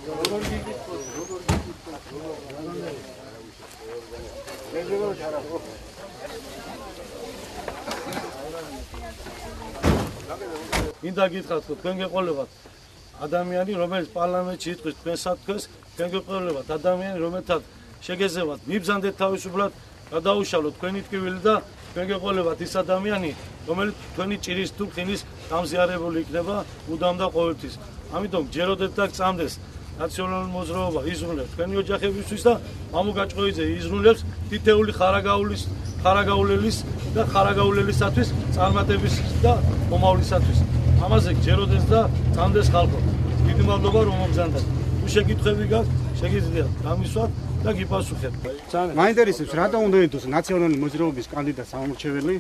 მინდა გითხრათ, რომ თქვენ გეყოლებათ ადამიანი, რომელიც პარლამენტში იტყვის თქვენ საფრთხეს, თქვენ გეყოლებათ ადამიანი, რომელთაც შეგეძებათ მიბრძანდეთ თავისუფლად, გადაუშალოთ თქვენი ტკივილი და თქვენ გეყოლებათ ის ადამიანი, რომელიც თქვენი ჭირის თუ ხილის დამზიარებული იქნება მუდამ და ყოველთვის. ამიტომ ჯეროდეთ და გწამდეს ნაციონალური მოძრაობა იზრუნებს თქვენი ოჯახებისთვის და მამუ გაჭყოიძე იზრუნებს თითეული ხარაგაულელის და ხარაგაულელისათვის წარმატების და მომავლისათვის. ამაზე ჯეროდეს და გწამდეს ხალხო. დიდი მადლობა რომ მომბრძანდათ. თუ შეკითხვები გაქვთ, შეგიძლიათ გამისვათ და გიპასუხებთ. მაინტერესებს რატომ უნდა ითქვას ნაციონალური მოძრაობის კანდიდატს ამორჩეველი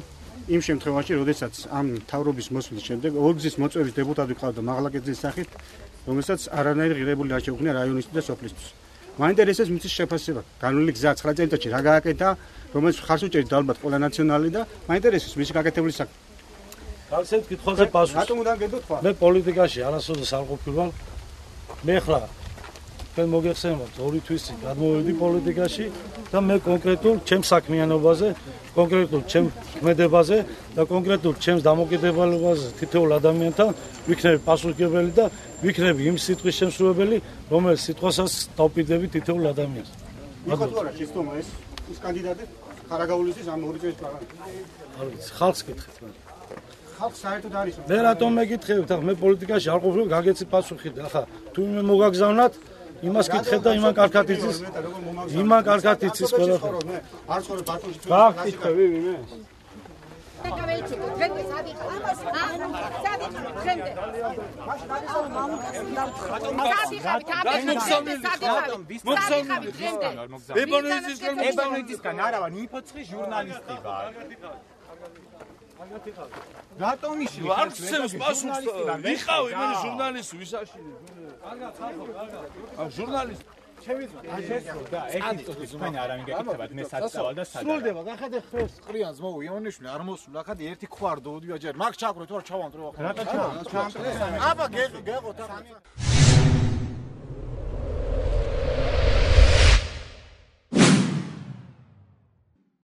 იმ შემთხვევაში, როდესაც ამ თავრობის მოსვლის შემდეგ ორგზის მოწვევის დეპუტატი ყავდა მაღლაკეძის სახით, რომელსაც არანაირი ღირებული არ შეუქმნა რაიონისთვის და სოფლისთვის. მაინტერესებს მის შეფასება. განვლილი გზა 9 წელიწადში რა გააკეთა, რომელიც ხარს უჭერს ალბათ ყველა ნაციონალი და მაინტერესებს მისი გაკეთებული საქმე. გასცეთ კითხვაზე პასუხი. რატომ უნდა გედოთ ხვალ? მე პოლიტიკაში არასოდეს არ ყოფილვარ. მე ხლა თქვენ მოგეხსენებათ 2 თვისი გადმოვედი პოლიტიკაში და მე კონკრეტულ ჩემს საქმიანობაზე, კონკრეტულ ჩემს ქმედებაზე და კონკრეტულ ჩემს დამოკიდებულებაზე თითოეულ ადამიანთან ვიქნები პასუხისმგებელი და ვიქნები იმ სიტყვის შემსრულებელი, რომელიც სიტყვასაც დავპირდები თითოეულ ადამიანს. იყო თუ არა შეცდომა ეს კანდიდატი ხარაგაულისთვის ამ 2 წელს პარლამენტში? არ ვიცი, ხალხს კითხეთ მე. ხალხს საერთოდ არის. მე რატომ მეკითხებით, ახლა მე პოლიტიკაში არ ყოფილი, გაგეცი პასუხი და ახლა თუ იმე მოგაგზავნათ იმას კითხეთ და იმან კარგად იცის. იმან კარგად იცის ყველაფერი. არ ცხოვრობ ბათუმში. გაკითხები ვინმე? ებანოიძისგან არა ვარ, ინფოცხის ჟურნალისტი ვარ. რატომ ისე? არც ცევს პასუხს. ვიყავი მე ჟურნალისტი, ვისაშინე? კარგად, ხალხო, კარგად. ჟურნალისტი და ეთიკოს თქვენ არ ამიგეკითხებათ მე საცავალ და სადა სრულდება, გახედე ხეს. ყრიანს მოუ იონიშვილი არ მოსულა, ხადი ერთი ხვარდო უდიაჯერ მაგ ჩაკრო თუ არ ჩავანტრო ახლა. რატო ჩავანტრო? აბა გეყოთ ახლა.